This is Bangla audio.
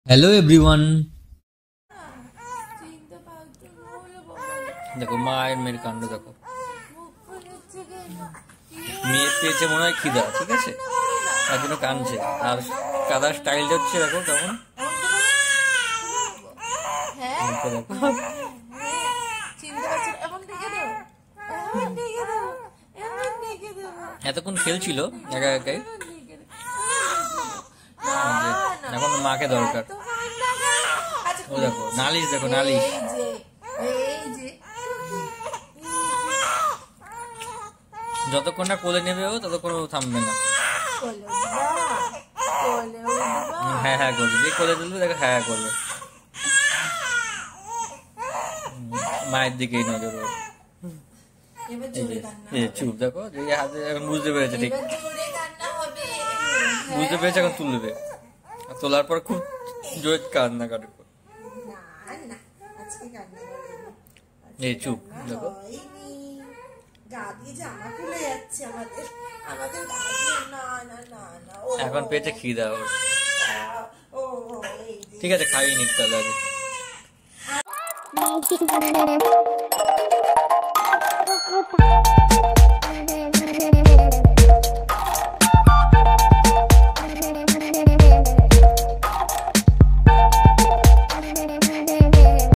Hello everyone. দেখো মায়ের মেয়ের কাণ্ড দেখো। মেয়ের পেয়েছে মনে হয় খিদা, ঠিক আছে, তার জন্য কাঁদছে। আর কাদার স্টাইলটা হচ্ছে দেখো কেমন। এতক্ষণ খেলছিল একা একাই, এখন মাকে দরকার। ও দেখো নালিশ, দেখো নালিশ। যতক্ষণ না কোলে নেবে ও ততক্ষণ ও থামবে না। হ্যাঁ হ্যাঁ করবে, যে কোলে তুলবে দেখো হ্যাঁ হ্যাঁ করবে। মায়ের দিকেই নজর ওর। চুপ দেখো, যে হাতে এখন বুঝতে পেরেছে, ঠিক বুঝতে পেরেছে, এখন তুলবে। তোলার পর খুব জোরে কান্না কাটবে। এই চুপ দেখো, এখন পেয়েছে খিদা ওর। ঠিক আছে খাইয়ে নিক তাহলে আগে।